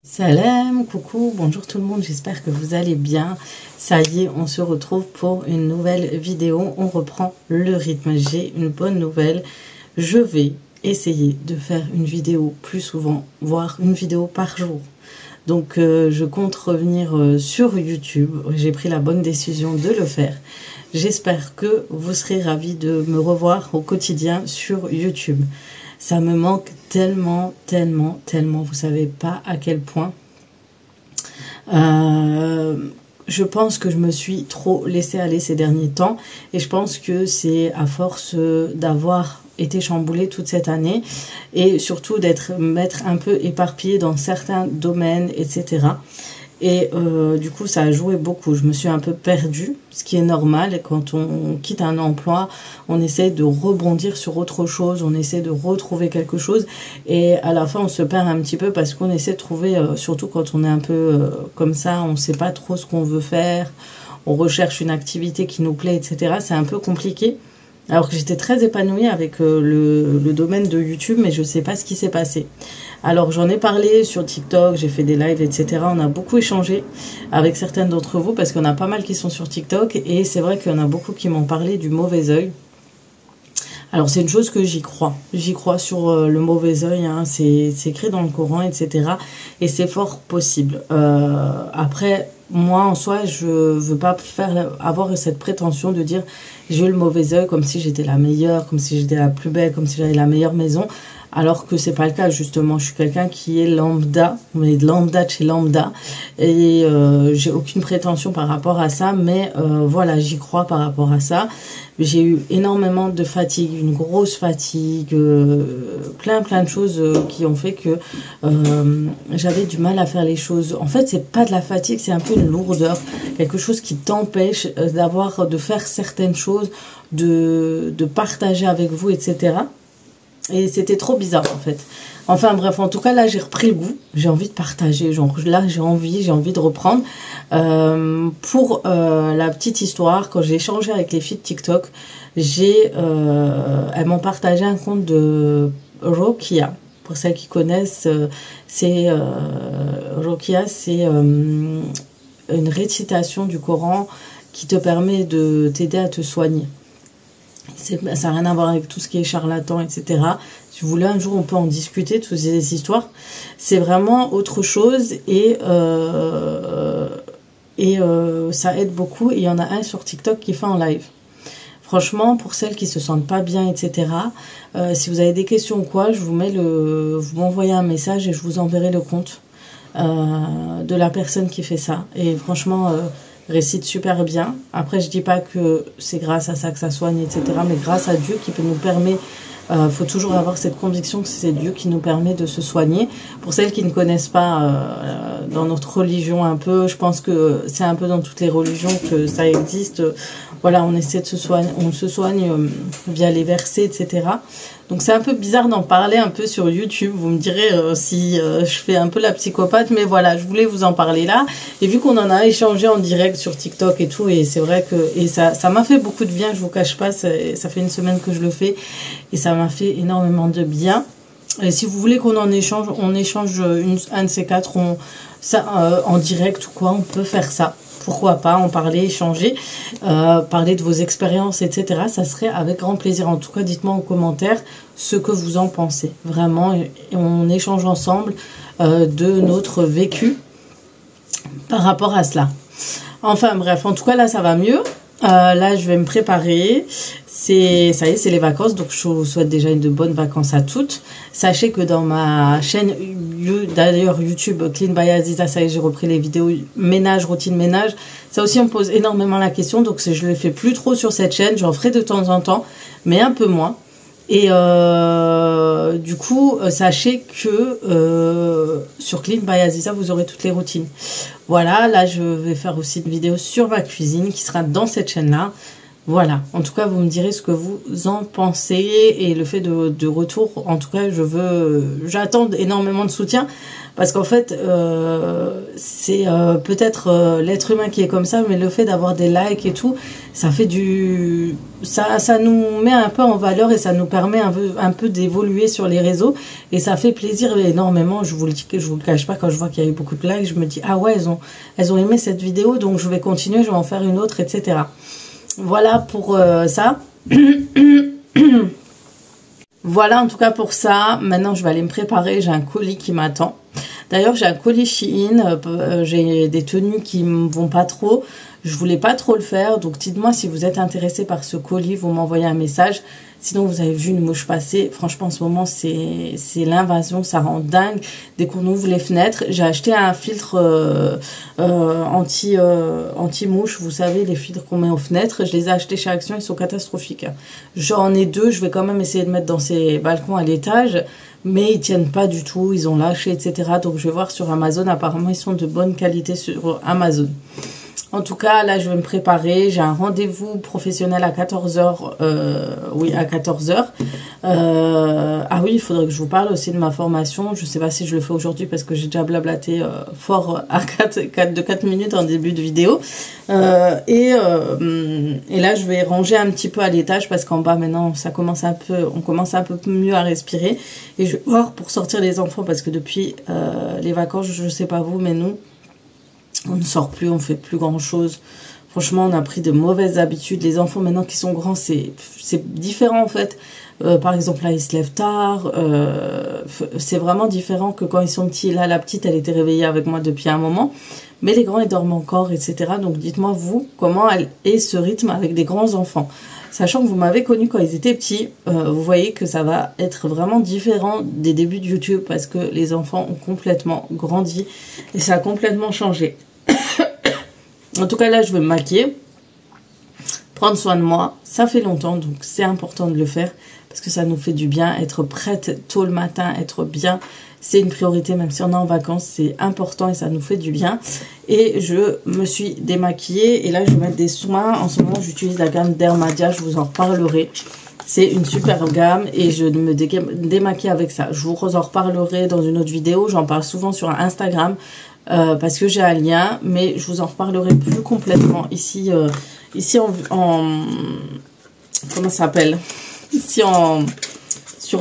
Salam, coucou, bonjour tout le monde, j'espère que vous allez bien. Ça y est, on se retrouve pour une nouvelle vidéo, on reprend le rythme. J'ai une bonne nouvelle, je vais essayer de faire une vidéo plus souvent, voire une vidéo par jour. Donc je compte revenir sur YouTube, j'ai pris la bonne décision de le faire. J'espère que vous serez ravis de me revoir au quotidien sur YouTube. Ça me manque tellement, tellement, tellement. Vous savez pas à quel point. Je pense que je me suis trop laissée aller ces derniers temps. Et je pense que c'est à force d'avoir été chamboulée toute cette année. Et surtout m'être un peu éparpillée dans certains domaines, etc. Et du coup, ça a joué beaucoup. Je me suis un peu perdue, ce qui est normal. Et quand on quitte un emploi, on essaie de rebondir sur autre chose, on essaie de retrouver quelque chose. Et à la fin, on se perd un petit peu parce qu'on essaie de trouver, surtout quand on est un peu comme ça, on ne sait pas trop ce qu'on veut faire, on recherche une activité qui nous plaît, etc. C'est un peu compliqué. Alors que j'étais très épanouie avec le domaine de YouTube, mais je ne sais pas ce qui s'est passé. Alors j'en ai parlé sur TikTok, j'ai fait des lives, etc. On a beaucoup échangé avec certaines d'entre vous parce qu'on a pas mal qui sont sur TikTok. Et c'est vrai qu'il y en a beaucoup qui m'ont parlé du mauvais œil. Alors c'est une chose que j'y crois. J'y crois sur le mauvais œil, hein. C'est écrit dans le Coran, etc. Et c'est fort possible. Après, moi en soi, je veux pas avoir cette prétention de dire j'ai eu le mauvais œil comme si j'étais la meilleure, comme si j'étais la plus belle, comme si j'avais la meilleure maison. Alors que c'est pas le cas, justement. Je suis quelqu'un qui est lambda, mais de lambda de chez lambda. Et j'ai aucune prétention par rapport à ça. Mais voilà, j'y crois par rapport à ça. J'ai eu énormément de fatigue, une grosse fatigue, plein de choses qui ont fait que j'avais du mal à faire les choses. En fait, c'est pas de la fatigue, c'est un peu une lourdeur. Quelque chose qui t'empêche de faire certaines choses, de partager avec vous, etc. Et c'était trop bizarre en fait. Enfin bref, en tout cas là j'ai repris le goût, j'ai envie de partager, là j'ai envie de reprendre. Pour la petite histoire, quand j'ai échangé avec les filles de TikTok, elles m'ont partagé un compte de Rokia. Pour celles qui connaissent, Rokia, c'est une récitation du Coran qui te permet de t'aider à te soigner. Ça n'a rien à voir avec tout ce qui est charlatan, etc. Si vous voulez, un jour, on peut en discuter, toutes ces histoires. C'est vraiment autre chose et ça aide beaucoup. Et il y en a un sur TikTok qui fait en live. Franchement, pour celles qui se sentent pas bien, etc., si vous avez des questions ou quoi, vous m'envoyez un message et je vous enverrai le compte de la personne qui fait ça. Et franchement... récite super bien. Après, je dis pas que c'est grâce à ça que ça soigne, etc. Mais grâce à Dieu qui peut nous permettre, faut toujours avoir cette conviction que c'est Dieu qui nous permet de se soigner. Pour celles qui ne connaissent pas dans notre religion un peu, je pense que c'est un peu dans toutes les religions que ça existe. Voilà, on essaie de se soigner, on se soigne via les versets, etc. Donc c'est un peu bizarre d'en parler un peu sur YouTube. Vous me direz si je fais un peu la psychopathe, mais voilà, je voulais vous en parler là. Et vu qu'on en a échangé en direct sur TikTok et tout, et c'est vrai que ça m'a fait beaucoup de bien, je vous cache pas, ça fait une semaine que je le fais, et ça m'a fait énormément de bien. Et si vous voulez qu'on en échange, on échange un de ces quatre, en direct ou quoi, on peut faire ça. Pourquoi pas en parler, échanger, parler de vos expériences, etc. Ça serait avec grand plaisir. En tout cas, dites-moi en commentaire ce que vous en pensez. Vraiment, et on échange ensemble de notre vécu par rapport à cela. Enfin bref, en tout cas là, ça va mieux. Là, je vais me préparer. Ça y est, c'est les vacances, donc je vous souhaite déjà de bonnes vacances à toutes. Sachez que dans ma chaîne, d'ailleurs YouTube, Clean by Aziza, ça y est, j'ai repris les vidéos ménage, routine ménage. Ça aussi, on me pose énormément la question, donc je ne le fais plus trop sur cette chaîne. J'en ferai de temps en temps, mais un peu moins. Et du coup, sachez que sur Clean by Aziza, vous aurez toutes les routines. Voilà, là, je vais faire aussi une vidéo sur ma cuisine qui sera dans cette chaîne-là. Voilà, en tout cas, vous me direz ce que vous en pensez et le fait de retour, en tout cas, j'attends énormément de soutien parce qu'en fait, c'est peut-être l'être humain qui est comme ça, mais le fait d'avoir des likes et tout, ça fait ça nous met un peu en valeur et ça nous permet un peu d'évoluer sur les réseaux et ça fait plaisir énormément. Je vous le dis, je vous le cache pas, quand je vois qu'il y a eu beaucoup de likes, je me dis, ah ouais, elles ont aimé cette vidéo, donc je vais continuer, je vais en faire une autre, etc. Voilà pour ça. Voilà en tout cas pour ça. Maintenant, je vais aller me préparer. J'ai un colis qui m'attend. D'ailleurs, j'ai un colis Shein. J'ai des tenues qui me vont pas trop. Je voulais pas trop le faire. Donc, dites-moi si vous êtes intéressé par ce colis. Vous m'envoyez un message. Sinon, vous avez vu une mouche passer. Franchement, en ce moment, c'est l'invasion. Ça rend dingue. Dès qu'on ouvre les fenêtres, j'ai acheté un filtre anti-mouche. Vous savez, les filtres qu'on met aux fenêtres. Je les ai achetés chez Action. Ils sont catastrophiques. J'en ai 2. Je vais quand même essayer de mettre dans ces balcons à l'étage. Mais ils tiennent pas du tout. Ils ont lâché, etc. Donc, je vais voir sur Amazon. Apparemment, ils sont de bonne qualité sur Amazon. En tout cas, là, je vais me préparer. J'ai un rendez-vous professionnel à 14h. Oui, à 14h. Ah oui, il faudrait que je vous parle aussi de ma formation. Je ne sais pas si je le fais aujourd'hui parce que j'ai déjà blablaté fort à 4 minutes en début de vidéo. Et là, je vais ranger un petit peu à l'étage parce qu'en bas, maintenant, on commence un peu mieux à respirer. Et je vais voir pour sortir les enfants parce que depuis les vacances, je ne sais pas vous, mais nous, on ne sort plus, on fait plus grand chose. Franchement, on a pris de mauvaises habitudes. Les enfants maintenant qui sont grands, c'est différent en fait. Par exemple, là, ils se lèvent tard. C'est vraiment différent que quand ils sont petits. Là, la petite, elle était réveillée avec moi depuis un moment. Mais les grands, ils dorment encore, etc. Donc, dites-moi, vous, comment est ce rythme avec des grands enfants? Sachant que vous m'avez connu quand ils étaient petits, vous voyez que ça va être vraiment différent des débuts de YouTube parce que les enfants ont complètement grandi et ça a complètement changé. En tout cas, là, je vais me maquiller, prendre soin de moi. Ça fait longtemps, donc c'est important de le faire parce que ça nous fait du bien. Être prête tôt le matin, être bien, c'est une priorité, même si on est en vacances, c'est important et ça nous fait du bien. Et je me suis démaquillée et là, je vais mettre des soins. En ce moment, j'utilise la gamme Dermadia, je vous en reparlerai. C'est une super gamme et je me démaquille avec ça. Je vous en reparlerai dans une autre vidéo. J'en parle souvent sur Instagram parce que j'ai un lien, mais je vous en reparlerai plus complètement ici en comment ça s'appelle, sur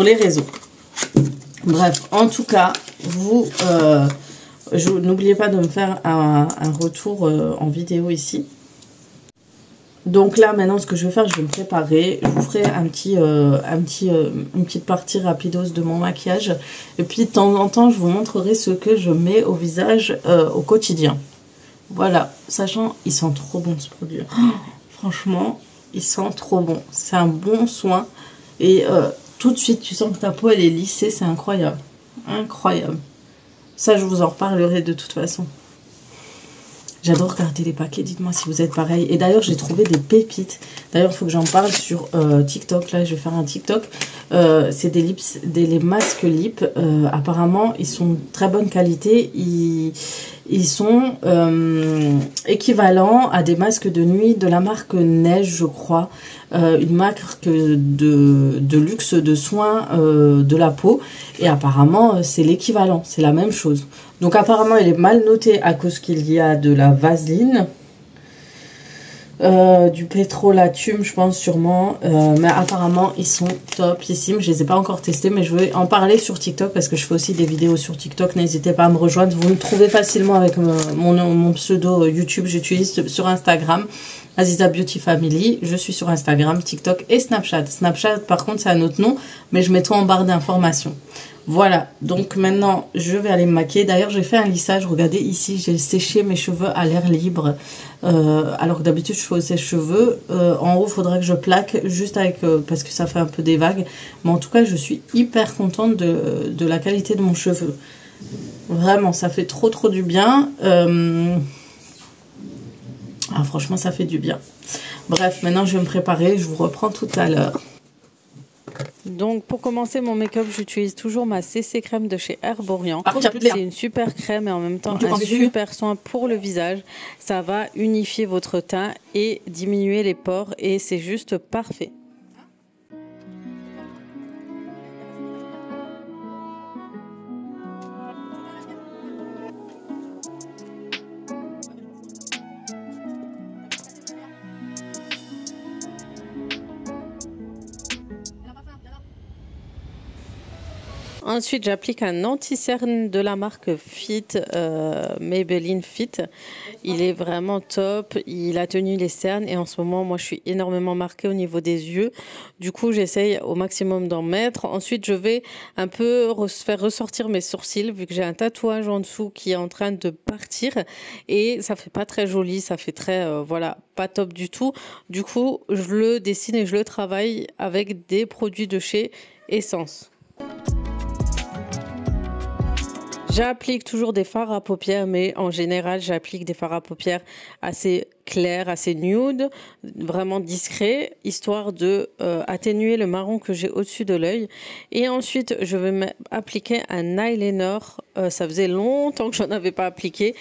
les réseaux. Bref, en tout cas, vous n'oubliez pas de me faire un retour en vidéo ici. Donc là, maintenant, ce que je vais faire, je vais me préparer. Je vous ferai une petite partie rapidos de mon maquillage. Et puis, de temps en temps, je vous montrerai ce que je mets au visage au quotidien. Voilà. Sachant, il sent trop bon ce produit. Oh, franchement, il sent trop bon. C'est un bon soin. Et tout de suite, tu sens que ta peau, elle est lissée. C'est incroyable. Incroyable. Ça, je vous en reparlerai de toute façon. J'adore regarder les paquets, dites-moi si vous êtes pareil. Et d'ailleurs, j'ai trouvé des pépites. D'ailleurs, il faut que j'en parle sur TikTok. Là, je vais faire un TikTok. C'est des masques lip. Apparemment, ils sont de très bonne qualité. Ils sont équivalents à des masques de nuit de la marque Neige, je crois. Une marque de luxe de soins de la peau. Et apparemment, c'est l'équivalent. C'est la même chose. Donc apparemment, il est mal noté à cause qu'il y a de la vaseline. Du pétrolatum, je pense sûrement. Mais apparemment, ils sont topissimes. Je ne les ai pas encore testés, mais je vais en parler sur TikTok parce que je fais aussi des vidéos sur TikTok. N'hésitez pas à me rejoindre. Vous me trouvez facilement avec mon pseudo YouTube. J'utilise sur Instagram. Aziza Beauty Family, je suis sur Instagram, TikTok et Snapchat. Snapchat, par contre, c'est un autre nom, mais je mets tout en barre d'informations. Voilà, donc maintenant, je vais aller me maquiller. D'ailleurs, j'ai fait un lissage. Regardez ici, j'ai séché mes cheveux à l'air libre. Alors que d'habitude, je fais au sèche-cheveux. En haut, il faudrait que je plaque juste avec... parce que ça fait un peu des vagues. Mais en tout cas, je suis hyper contente de la qualité de mon cheveu. Vraiment, ça fait trop du bien. Ah, franchement, ça fait du bien. Bref, maintenant, je vais me préparer. Je vous reprends tout à l'heure. Donc pour commencer mon make-up, j'utilise toujours ma CC crème de chez Herborian. C'est une super crème et en même temps un super soin pour le visage. Ça va unifier votre teint et diminuer les pores et c'est juste parfait. Ensuite, j'applique un anti-cerne de la marque Fit, Maybelline Fit. Il est vraiment top, il a tenu les cernes et en ce moment, moi, je suis énormément marquée au niveau des yeux. Du coup, j'essaye au maximum d'en mettre. Ensuite, je vais un peu faire ressortir mes sourcils vu que j'ai un tatouage en dessous qui est en train de partir et ça fait pas très joli, ça fait très, voilà, pas top du tout. Du coup, je le dessine et je le travaille avec des produits de chez Essence. J'applique toujours des fards à paupières, mais en général, j'applique des fards à paupières assez clairs, assez nude, vraiment discret, histoire de atténuer le marron que j'ai au-dessus de l'œil. Et ensuite, je vais appliquer un eyeliner. Ça faisait longtemps que j'en avais pas appliqué.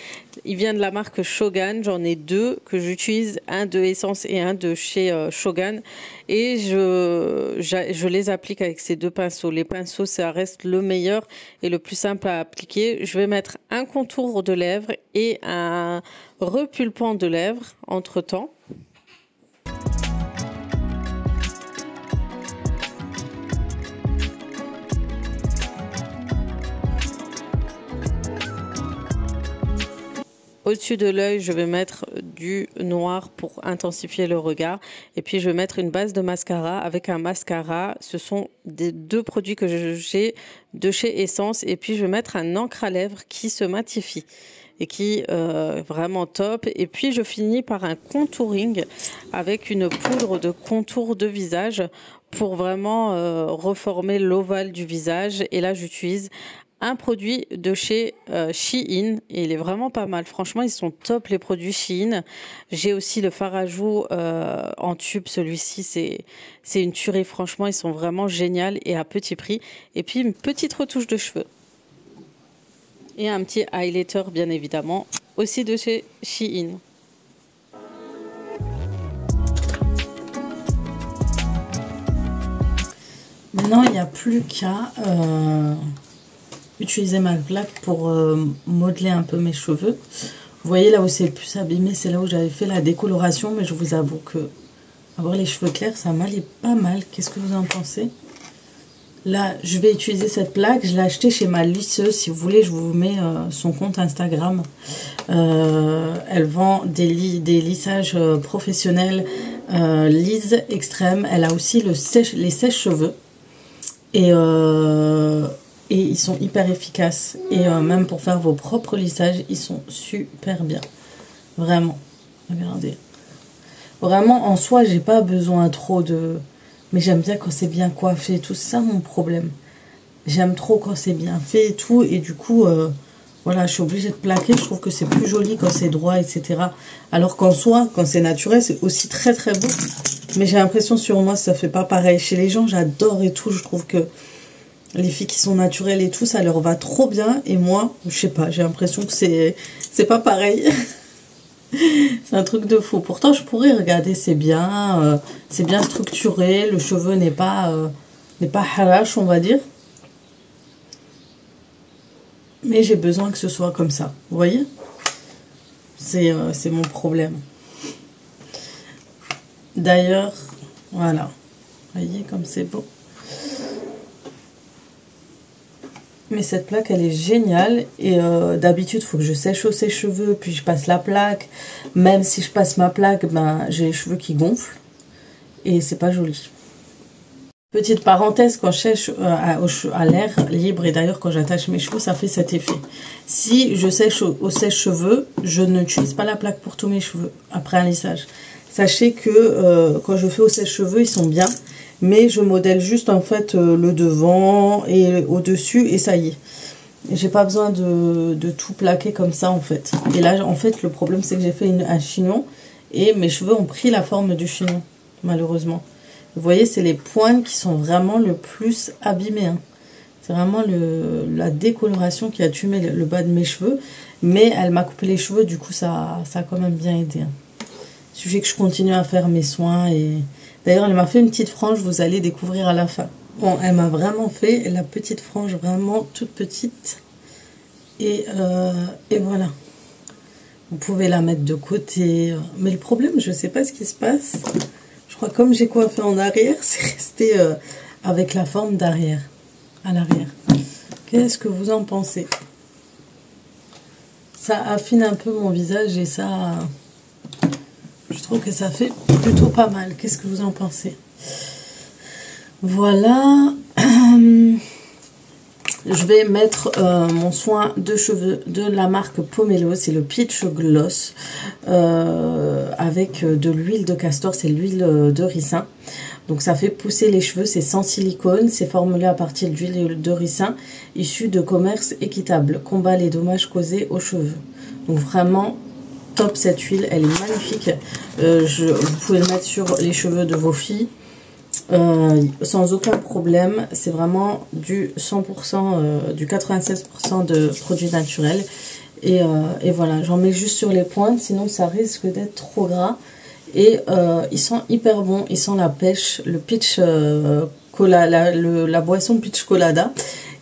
Il vient de la marque Shogun. J'en ai deux que j'utilise, un de Essence et un de chez Shogun. Et je les applique avec ces deux pinceaux. Les pinceaux, ça reste le meilleur et le plus simple à appliquer. Je vais mettre un contour de lèvres et un repulpant de lèvres entre temps. Au-dessus de l'œil, je vais mettre du noir pour intensifier le regard. Et puis, je vais mettre une base de mascara avec un mascara. Ce sont des deux produits que j'ai de chez Essence. Et puis, je vais mettre un encre à lèvres qui se matifie et qui est vraiment top. Et puis, je finis par un contouring avec une poudre de contour de visage pour vraiment reformer l'ovale du visage. Et là, j'utilise un produit de chez Shein et il est vraiment pas mal. Franchement, ils sont top les produits Shein. J'ai aussi le fard à joues en tube. Celui-ci, c'est une tuerie. Franchement, ils sont vraiment géniaux et à petit prix. Et puis, une petite retouche de cheveux. Et un petit highlighter, bien évidemment, aussi de chez Shein. Maintenant, il n'y a plus qu'à utiliser ma plaque pour modeler un peu mes cheveux. Vous voyez là où c'est le plus abîmé, c'est là où j'avais fait la décoloration, mais je vous avoue que avoir les cheveux clairs, ça m'allait pas mal. Qu'est-ce que vous en pensez? Là, je vais utiliser cette plaque. Je l'ai achetée chez ma lisseuse. Si vous voulez, je vous mets son compte Instagram. Elle vend des lissages professionnels, lisse extrême. Elle a aussi les sèche-cheveux. Et ils sont hyper efficaces. Et même pour faire vos propres lissages, ils sont super bien. Vraiment. Regardez. Vraiment, en soi, j'ai pas besoin trop de... Mais j'aime bien quand c'est bien coiffé et tout. C'est ça mon problème. J'aime trop quand c'est bien fait et tout. Et du coup, voilà, je suis obligée de plaquer. Je trouve que c'est plus joli quand c'est droit, etc. Alors qu'en soi, quand c'est naturel, c'est aussi très très beau. Mais j'ai l'impression sur moi, ça fait pas pareil. Chez les gens, j'adore et tout. Je trouve que les filles qui sont naturelles et tout, ça leur va trop bien. Et moi, je sais pas, j'ai l'impression que c'est pas pareil. C'est un truc de fou. Pourtant, je pourrais regarder, c'est bien structuré. Le cheveu n'est pas harash, on va dire. Mais j'ai besoin que ce soit comme ça. Vous voyez? C'est mon problème. D'ailleurs, voilà. Vous voyez comme c'est beau. Mais cette plaque, elle est géniale. Et d'habitude, il faut que je sèche ses cheveux, puis je passe la plaque. Même si je passe ma plaque, ben, j'ai les cheveux qui gonflent. Et c'est pas joli. Petite parenthèse, quand je sèche à l'air libre, et d'ailleurs quand j'attache mes cheveux, ça fait cet effet. Si je sèche au sèche-cheveux, je n'utilise pas la plaque pour tous mes cheveux après un lissage. Sachez que quand je fais au sèche-cheveux, ils sont bien. Mais je modèle juste en fait le devant et au-dessus et ça y est. J'ai pas besoin de tout plaquer comme ça en fait. Et là en fait le problème c'est que j'ai fait un chignon et mes cheveux ont pris la forme du chignon malheureusement. Vous voyez, c'est les pointes qui sont vraiment le plus abîmées. Hein. C'est vraiment la décoloration qui a tué le bas de mes cheveux. Mais elle m'a coupé les cheveux, du coup, ça a quand même bien aidé. Hein. Il suffit que je continue à faire mes soins. Et d'ailleurs, elle m'a fait une petite frange, vous allez découvrir à la fin. Bon, elle m'a vraiment fait la petite frange, vraiment toute petite. Et voilà. Vous pouvez la mettre de côté. Mais le problème, je ne sais pas ce qui se passe. Je crois que comme j'ai coiffé en arrière, c'est resté avec la forme d'arrière. À l'arrière. Qu'est-ce que vous en pensez? Ça affine un peu mon visage et ça... Je trouve que ça fait plutôt pas mal. Qu'est-ce que vous en pensez? Voilà. Je vais mettre mon soin de cheveux de la marque Pomelo. C'est le Peach Gloss avec de l'huile de castor. C'est l'huile de ricin. Donc ça fait pousser les cheveux. C'est sans silicone. C'est formulé à partir d'huile de ricin issue de commerce équitable. Combat les dommages causés aux cheveux. Donc vraiment top cette huile. Elle est magnifique. Vous pouvez le mettre sur les cheveux de vos filles. Sans aucun problème, c'est vraiment du 100%, du 96% de produits naturels et voilà, j'en mets juste sur les pointes, sinon ça risque d'être trop gras et ils sont hyper bons, ils sont la pêche, le peach cola, la boisson peach colada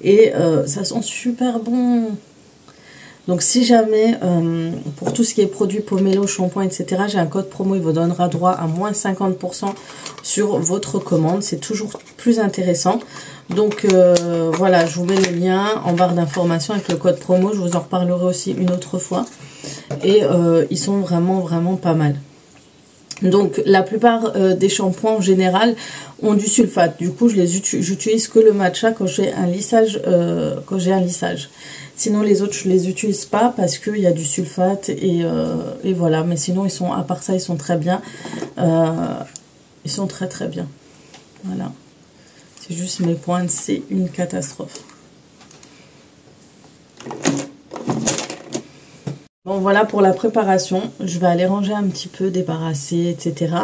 et ça sent super bon. Donc si jamais, pour tout ce qui est produits Pomelo, shampoing, etc., j'ai un code promo, il vous donnera droit à moins 50% sur votre commande. C'est toujours plus intéressant. Donc voilà, je vous mets le lien en barre d'informations avec le code promo. Je vous en reparlerai aussi une autre fois. Et ils sont vraiment pas mal. Donc la plupart des shampoings en général ont du sulfate. Du coup, j'utilise que le matcha quand j'ai un lissage. Sinon les autres je les utilise pas parce qu'il y a du sulfate et voilà. Mais sinon ils sont, à part ça, ils sont très bien. Ils sont très bien. Voilà. C'est juste mes pointes, c'est une catastrophe. Bon voilà pour la préparation, je vais aller ranger un petit peu, débarrasser, etc.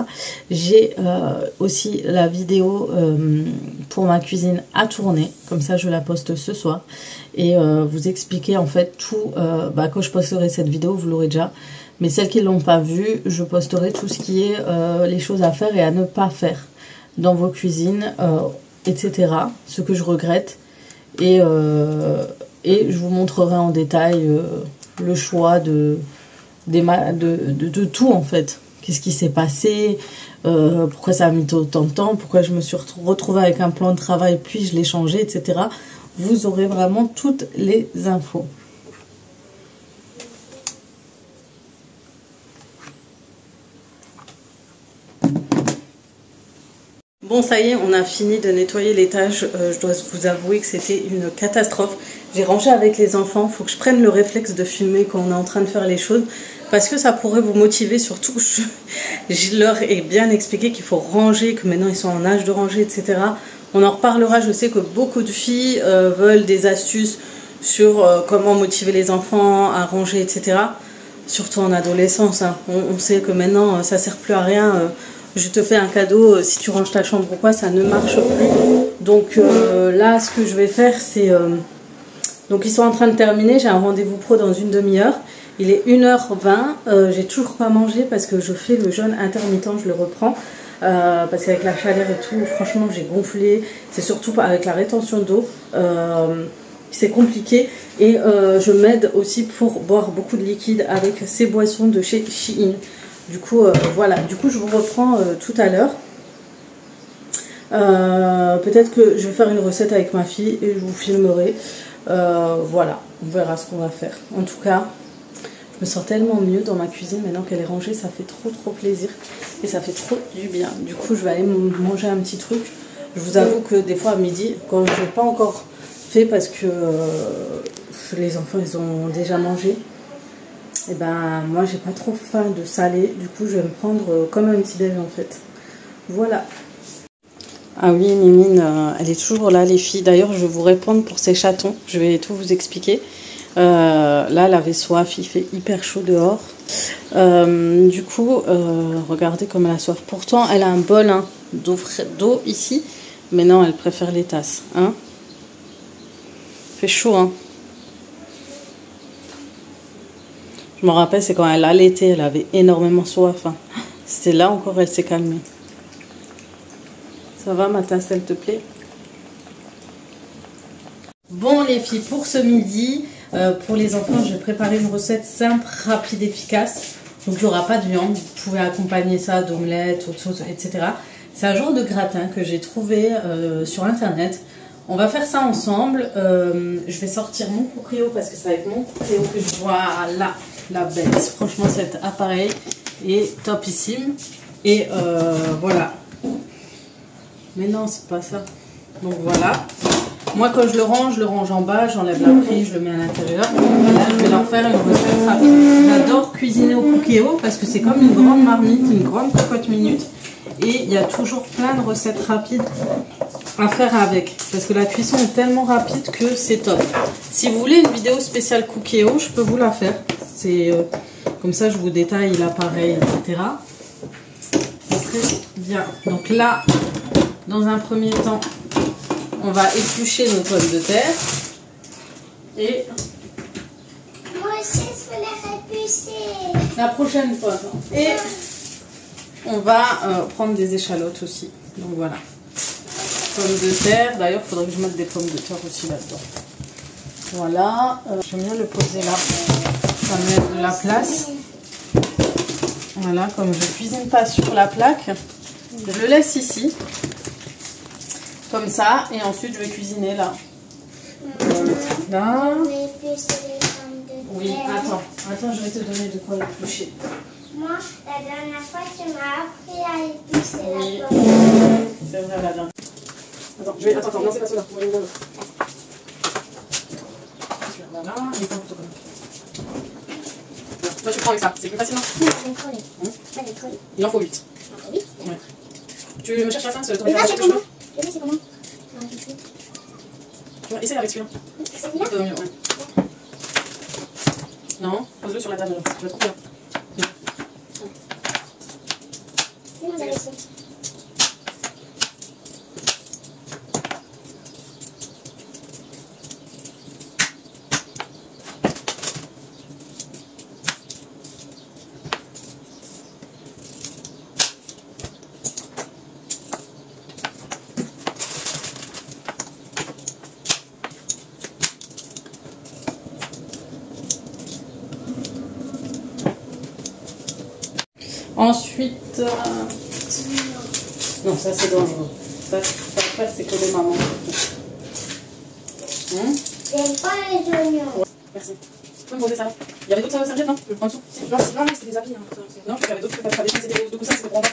J'ai aussi la vidéo pour ma cuisine à tourner, comme ça je la poste ce soir. Et vous expliquer en fait tout, quand je posterai cette vidéo, vous l'aurez déjà. Mais celles qui ne l'ont pas vue, je posterai tout ce qui est les choses à faire et à ne pas faire dans vos cuisines, etc. Ce que je regrette. Et je vous montrerai en détail... le choix de tout en fait. Qu'est-ce qui s'est passé, pourquoi ça a mis autant de temps, pourquoi je me suis retrouvée avec un plan de travail puis je l'ai changé, etc. Vous aurez vraiment toutes les infos. Bon, ça y est, on a fini de nettoyer l'étage. Je dois vous avouer que c'était une catastrophe. J'ai rangé avec les enfants. Il faut que je prenne le réflexe de filmer quand on est en train de faire les choses. Parce que ça pourrait vous motiver. Surtout, je leur ai bien expliqué qu'il faut ranger, que maintenant ils sont en âge de ranger, etc. On en reparlera. Je sais que beaucoup de filles veulent des astuces sur comment motiver les enfants à ranger, etc. Surtout en adolescence. Hein. On sait que maintenant, ça ne sert plus à rien. Je te fais un cadeau, si tu ranges ta chambre ou quoi, ça ne marche plus. Donc là, ce que je vais faire, c'est... donc ils sont en train de terminer, j'ai un rendez-vous pro dans une demi-heure. Il est 1h20, j'ai toujours pas mangé parce que je fais le jeûne intermittent, je le reprends. Parce qu'avec la chaleur et tout, franchement, j'ai gonflé. C'est surtout avec la rétention d'eau. C'est compliqué. Et je m'aide aussi pour boire beaucoup de liquide avec ces boissons de chez Shein. Du coup, voilà. Du coup, je vous reprends tout à l'heure. Peut-être que je vais faire une recette avec ma fille et je vous filmerai. Voilà, on verra ce qu'on va faire. En tout cas, je me sens tellement mieux dans ma cuisine maintenant qu'elle est rangée. Ça fait trop plaisir et ça fait trop du bien. Du coup, je vais aller manger un petit truc. Je vous avoue que des fois à midi, quand je n'ai pas encore fait parce que les enfants, ils ont déjà mangé. Et ben moi j'ai pas trop faim de salé, du coup je vais me prendre comme un petit déj en fait. Voilà. Ah oui, Mimine, elle est toujours là les filles. D'ailleurs je vais vous répondre pour ces chatons, je vais tout vous expliquer. Là, elle avait soif, il fait hyper chaud dehors. Du coup, regardez comme elle a soif. Pourtant, elle a un bol hein, d'eau ici. Mais non, elle préfère les tasses. Hein. Il fait chaud. Hein. Je me rappelle, c'est quand elle allaitait, elle avait énormément soif. Hein. C'était là encore, elle s'est calmée. Ça va, ma tasse, elle te plaît? Bon, les filles, pour ce midi, pour les enfants, j'ai préparé une recette simple, rapide, efficace. Donc, il n'y aura pas de viande. Vous pouvez accompagner ça d'omelette, autre chose, etc. C'est un genre de gratin que j'ai trouvé sur Internet. On va faire ça ensemble. Je vais sortir mon Cookeo parce que c'est avec mon Cookeo que je vois là, la bête. Franchement, cet appareil est topissime. Et voilà. Mais non, c'est pas ça. Donc voilà. Moi, quand je le range en bas, j'enlève la prise, je le mets à l'intérieur. Là, je vais leur faire une recette rapide. J'adore cuisiner au Cookeo parce que c'est comme une grande marmite, une grande cocotte minute. Et il y a toujours plein de recettes rapides à faire avec. Parce que la cuisson est tellement rapide que c'est top. Si vous voulez une vidéo spéciale Cookeo, je peux vous la faire. C'est comme ça, je vous détaille l'appareil, etc. Ça serait bien. Donc là, dans un premier temps, on va éplucher nos pommes de terre. Et moi aussi, je voulais répucer. La prochaine fois. Et on va prendre des échalotes aussi. Donc voilà. Pommes de terre. D'ailleurs, il faudrait que je mette des pommes de terre aussi là-dedans. Voilà. J'aime bien le poser là. Ça me met de la place. Voilà, comme je ne cuisine pas sur la plaque, je le laisse ici. Comme ça. Et ensuite, je vais cuisiner là. Là. Oui, attends, je vais te donner de quoi éplucher. Moi, la dernière fois, tu m'as appris à éplucher Oui. la pomme. C'est vrai, la dernière. Attends, non, c'est pas cela. Voilà, et plutôt comme ça. Toi, tu prends avec ça, c'est plus facile, non? Non, elle est collée. Il en faut 8. Oui. Ouais. Tu me cherches la fin, Mais là, c'est comment? Oui, c'est comment? Tu vas essayer avec celui-là. Celui-là? Ouais. Non, pose-le sur la table. Tu vas trop bien. Oui, on va laisser. Ensuite, non, ça c'est dangereux. Ça après, c'est que les mamans. J'aime pas les oignons. Ouais, merci. Tu peux me poser ça? Il y avait d'autres serviettes, non? En dessous? Non, c'était des habits. Hein. Non, il y avait d'autres que tu avais défoncé des coussins, c'était pour en bas.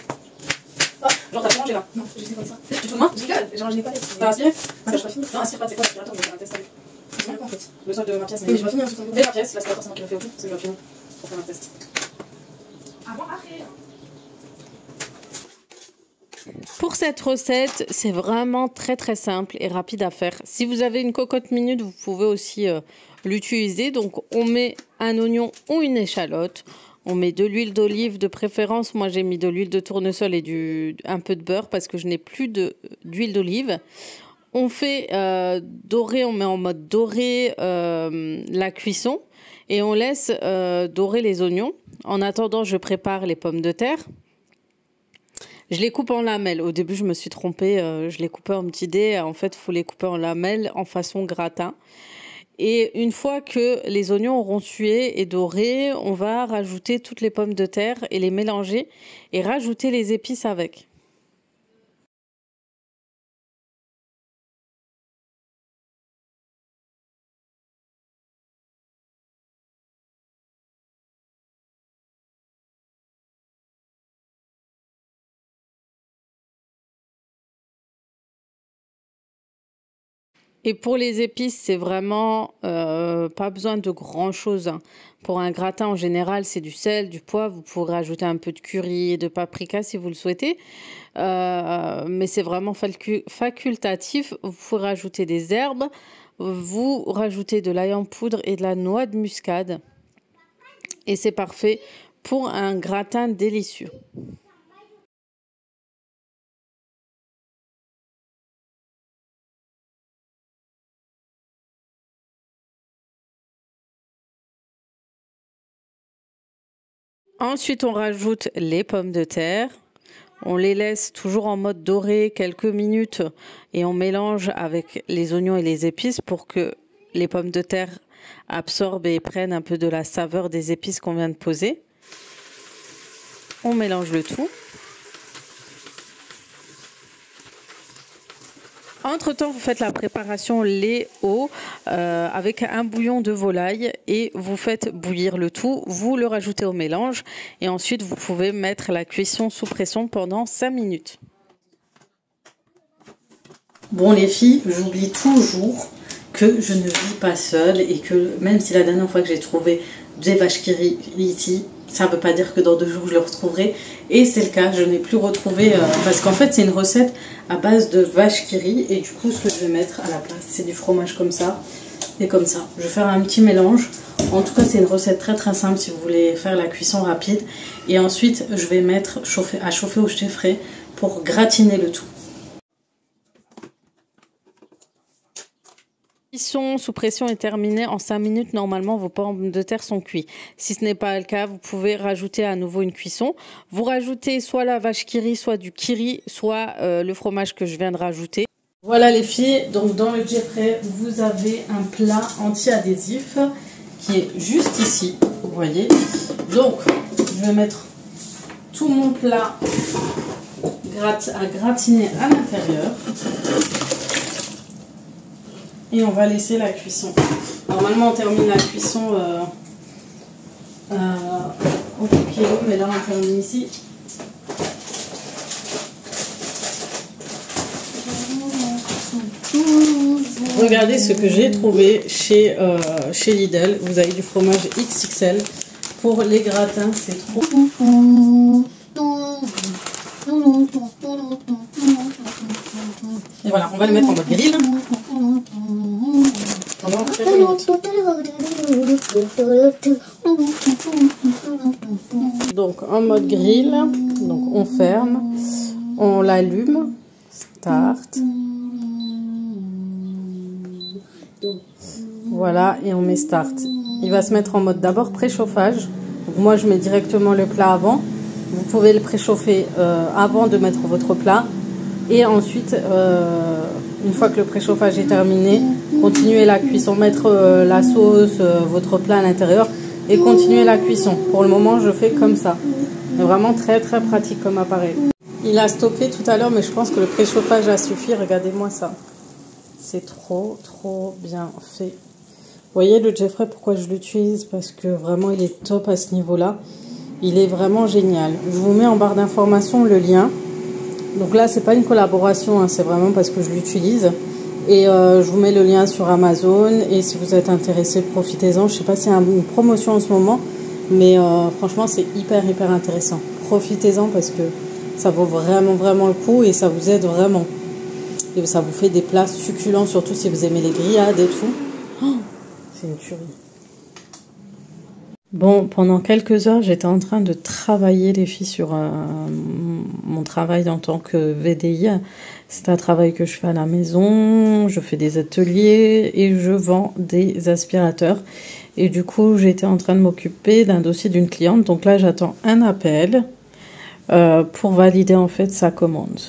Ah, genre, t'as tout mangé là? Non, j'étais comme ça. Tu te fous de moi? Je rigole, genre je n'ai pas les. T'as aspiré? Non, je pas fini. Non, aspire pas, c'est quoi l'aspirateur? On va faire un test avec. C'est bien quoi en fait. Le sol de ma pièce. Mais je vais finir sur ton Fais ma pièce, l'aspirateur c'est moi qui l'ai fait au tout, c'est que je vais finir pour faire un test. Avant, après. Pour cette recette, c'est vraiment très très simple et rapide à faire. Si vous avez une cocotte minute, vous pouvez aussi l'utiliser. Donc on met un oignon ou une échalote. On met de l'huile d'olive de préférence. Moi j'ai mis de l'huile de tournesol et un peu de beurre parce que je n'ai plus d'huile d'olive. On fait dorer, on met en mode doré la cuisson et on laisse dorer les oignons. En attendant, je prépare les pommes de terre. Je les coupe en lamelles. Au début, je me suis trompée. Je les coupais en petits dés. En fait, il faut les couper en lamelles en façon gratin. Et une fois que les oignons auront sué et doré, on va rajouter toutes les pommes de terre et les mélanger et rajouter les épices avec. Et pour les épices, c'est vraiment pas besoin de grand-chose. Hein. Pour un gratin, en général, c'est du sel, du poivre. Vous pourrez ajouter un peu de curry et de paprika si vous le souhaitez. Mais c'est vraiment facultatif. Vous pourrez ajouter des herbes. vous rajoutez de l'ail en poudre et de la noix de muscade. Et c'est parfait pour un gratin délicieux. Ensuite, on rajoute les pommes de terre. On les laisse toujours en mode doré quelques minutes et on mélange avec les oignons et les épices pour que les pommes de terre absorbent et prennent un peu de la saveur des épices qu'on vient de poser. On mélange le tout. Entre-temps, vous faites la préparation lait eau avec un bouillon de volaille et vous faites bouillir le tout. Vous le rajoutez au mélange et ensuite vous pouvez mettre la cuisson sous pression pendant 5 minutes. Bon les filles, j'oublie toujours que je ne vis pas seule et que même si la dernière fois que j'ai trouvé des vaches qui rient ici, ça ne veut pas dire que dans 2 jours je le retrouverai. Et c'est le cas, je n'ai plus retrouvé parce qu'en fait c'est une recette à base de vaches qui rient. Et du coup ce que je vais mettre à la place c'est du fromage comme ça et comme ça. Je vais faire un petit mélange. En tout cas c'est une recette très très simple si vous voulez faire la cuisson rapide. Et ensuite je vais mettre à chauffer au frais pour gratiner le tout. Cuisson sous pression est terminée en 5 minutes. Normalement, vos pommes de terre sont cuites. Si ce n'est pas le cas, vous pouvez rajouter à nouveau une cuisson. Vous rajoutez soit la vache qui rit, soit du kiri, soit le fromage que je viens de rajouter. Voilà les filles, donc dans le Jeffrey, vous avez un plat anti-adhésif qui est juste ici, vous voyez. Donc, je vais mettre tout mon plat à gratiner à l'intérieur. Et on va laisser la cuisson. Normalement, on termine la cuisson au kilo, mais là, on termine ici. Regardez ce que j'ai trouvé chez Lidl. Vous avez du fromage XXL. Pour les gratins, c'est trop. Et voilà, on va le mettre en mode grill. Donc en mode grill, donc on ferme, on l'allume, start. Voilà, et on met start. Il va se mettre en mode d'abord préchauffage. Donc moi je mets directement le plat avant. Vous pouvez le préchauffer avant de mettre votre plat. Et ensuite, une fois que le préchauffage est terminé, continuez la cuisson. Mettre la sauce, votre plat à l'intérieur et continuer la cuisson. Pour le moment, je fais comme ça. C'est vraiment très très pratique comme appareil. Il a stoppé tout à l'heure, mais je pense que le préchauffage a suffi. Regardez-moi ça. C'est trop trop bien fait. Vous voyez le Jeffrey, pourquoi je l'utilise? Parce que vraiment, il est top à ce niveau-là. Il est vraiment génial. Je vous mets en barre d'information le lien. Donc là, c'est pas une collaboration, hein, c'est vraiment parce que je l'utilise. Et je vous mets le lien sur Amazon. Et si vous êtes intéressé, profitez-en. Je sais pas s'il y a une promotion en ce moment, mais franchement, c'est hyper hyper intéressant. Profitez-en parce que ça vaut vraiment vraiment le coup et ça vous aide vraiment. Et ça vous fait des plats succulents, surtout si vous aimez les grillades et tout. Oh, c'est une tuerie. Bon, pendant quelques heures, j'étais en train de travailler, les filles, sur mon travail en tant que VDI. C'est un travail que je fais à la maison, je fais des ateliers et je vends des aspirateurs. Et du coup, j'étais en train de m'occuper d'un dossier d'une cliente. Donc là, j'attends un appel pour valider en fait sa commande.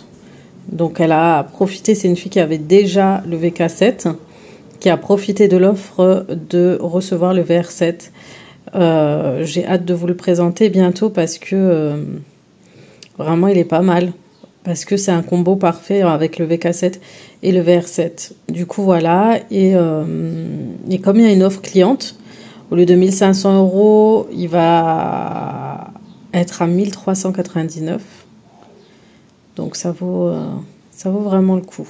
Donc elle a profité, c'est une fille qui avait déjà le VK7, qui a profité de l'offre de recevoir le VR7. J'ai hâte de vous le présenter bientôt parce que vraiment il est pas mal. Parce que c'est un combo parfait avec le VK7 et le VR7. Du coup voilà, et comme il y a une offre cliente, au lieu de 1500 €, il va être à 1399. Donc ça vaut vraiment le coup.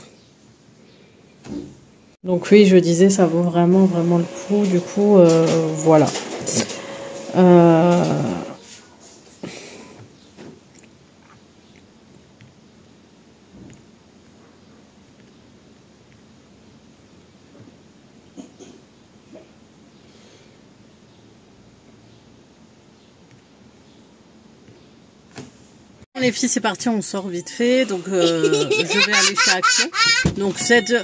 Donc oui, je disais, ça vaut vraiment vraiment le coup. Du coup, voilà. les filles, c'est parti, on sort vite fait. Donc, je vais aller chez Action. Donc, cette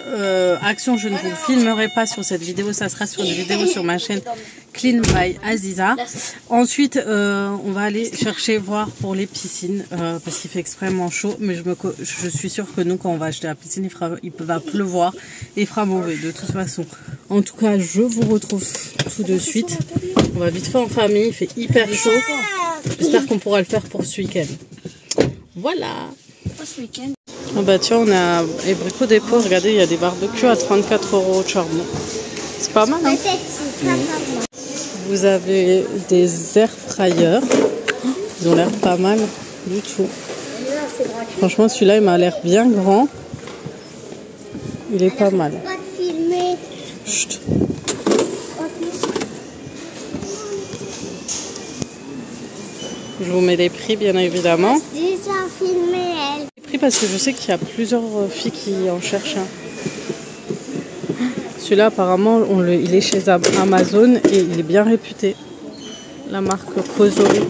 Action, je ne vous filmerai pas sur cette vidéo. Ça sera sur une vidéo sur ma chaîne Clean by Aziza. Ensuite, on va aller chercher, voir pour les piscines. Parce qu'il fait extrêmement chaud. Mais je suis sûre que nous, quand on va acheter la piscine, il va pleuvoir et il fera mauvais de toute façon. En tout cas, je vous retrouve tout de suite. On va vite fait en famille. Il fait hyper chaud. J'espère qu'on pourra le faire pour ce week-end. Voilà. Ce week-end. Ah bah tiens, on a les Brico Dépôt. Regardez, il y a des barbecues à 34 € au Charbon. C'est pas mal, hein? Vous avez des air fryers. Ils ont l'air pas mal du tout. Franchement, celui-là, il m'a l'air bien grand. Il est pas mal. Chut. Je vous mets les prix, bien évidemment. Déjà filmé, elle. Les prix parce que je sais qu'il y a plusieurs filles qui en cherchent un. Celui-là, apparemment, il est chez Amazon et il est bien réputé. La marque Kozori.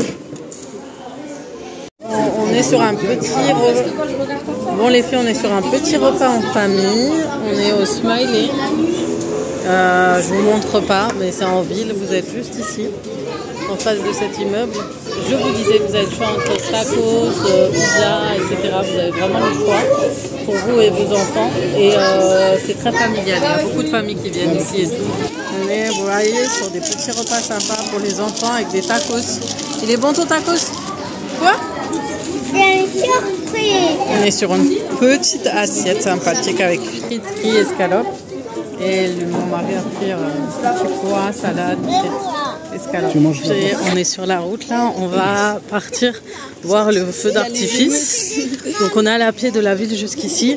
On est sur un petit repas. Bon, les filles, on est sur un petit repas en famille. On est au Smiley. Je vous montre pas, mais c'est en ville. Vous êtes juste ici, en face de cet immeuble. Je vous disais que vous avez le choix entre tacos, pizza, etc. Vous avez vraiment le choix pour vous et vos enfants. Et c'est très familial. Il y a beaucoup de familles qui viennent ici et tout. On est, vous voyez, sur des petits repas sympas pour les enfants avec des tacos. Il est bon ton tacos? Quoi? C'est une surprise. On est sur une petite assiette sympathique avec frites, riz, escalope. Et mon mari a pris petit pois, salade, escalope. Et on est sur la route là, on va partir voir le feu d'artifice. Donc on est allé à pied de la ville jusqu'ici.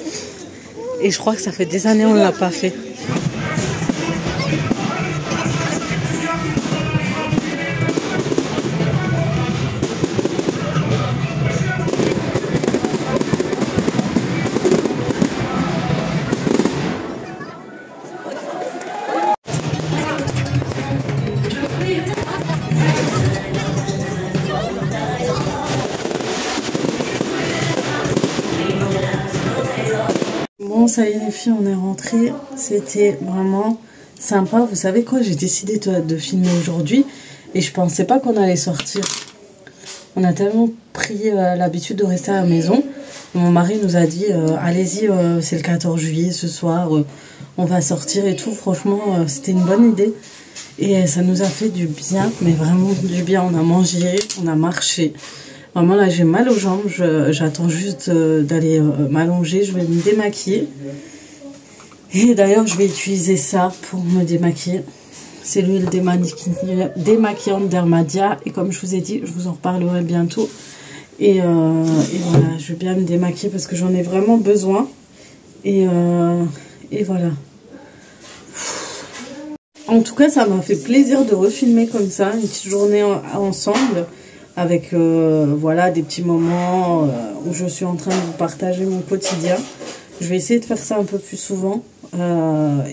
Et je crois que ça fait des années on ne l'a pas fait. Bon, ça y est les filles, on est rentrées. C'était vraiment sympa. Vous savez quoi, j'ai décidé de filmer aujourd'hui et je pensais pas qu'on allait sortir. On a tellement pris l'habitude de rester à la maison. Mon mari nous a dit allez-y, c'est le 14 juillet ce soir, on va sortir et tout. Franchement, c'était une bonne idée et ça nous a fait du bien, mais vraiment du bien. On a mangé, on a marché. Vraiment là j'ai mal aux jambes, j'attends juste d'aller m'allonger, je vais me démaquiller. Et d'ailleurs je vais utiliser ça pour me démaquiller. C'est l'huile démaquillante d'Hermadia et comme je vous ai dit, je vous en reparlerai bientôt. Et voilà, je vais bien me démaquiller parce que j'en ai vraiment besoin. Et voilà. En tout cas ça m'a fait plaisir de refilmer comme ça, une petite journée ensemble. Avec voilà, des petits moments où je suis en train de vous partager mon quotidien. Je vais essayer de faire ça un peu plus souvent et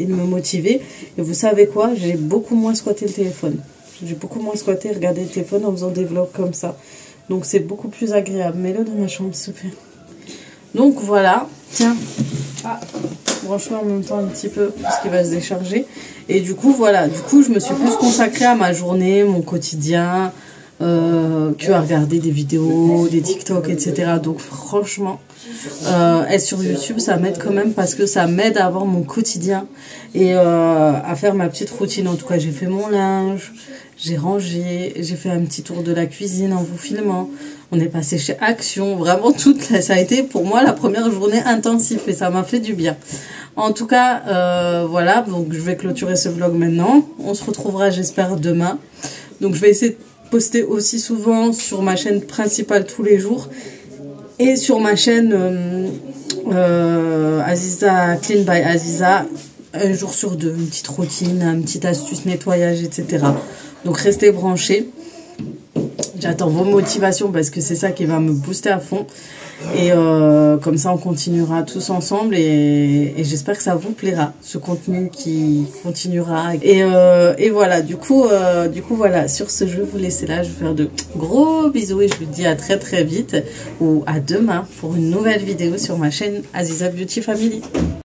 de me motiver. Et vous savez quoi? J'ai beaucoup moins squatté le téléphone. J'ai beaucoup moins squatté, regardé le téléphone en faisant des vlogs comme ça. Donc c'est beaucoup plus agréable. Mets-le dans ma chambre, s'il te plaît. Donc voilà. Tiens. Ah, branche-le en même temps un petit peu parce qu'il va se décharger. Et du coup, voilà. Du coup, je me suis plus consacrée à ma journée, mon quotidien. Que à regarder des vidéos, des TikTok, etc. Donc franchement, être sur YouTube, ça m'aide quand même parce que ça m'aide à avoir mon quotidien et à faire ma petite routine. En tout cas, j'ai fait mon linge, j'ai rangé, j'ai fait un petit tour de la cuisine en vous filmant. On est passé chez Action, vraiment ça a été pour moi la première journée intensive et ça m'a fait du bien. En tout cas, voilà, donc je vais clôturer ce vlog maintenant. On se retrouvera, j'espère, demain. Donc je vais essayer de poster aussi souvent sur ma chaîne principale tous les jours et sur ma chaîne Aziza Clean by Aziza un jour sur deux, une petite routine, une petite astuce nettoyage, etc. Donc restez branchés. J'attends vos motivations parce que c'est ça qui va me booster à fond. Et comme ça, on continuera tous ensemble et j'espère que ça vous plaira, ce contenu qui continuera. Et voilà, du coup, voilà, sur ce, je vais vous laisser là. Je vais vous faire de gros bisous et je vous dis à très très vite ou à demain pour une nouvelle vidéo sur ma chaîne Aziza Beauty Family.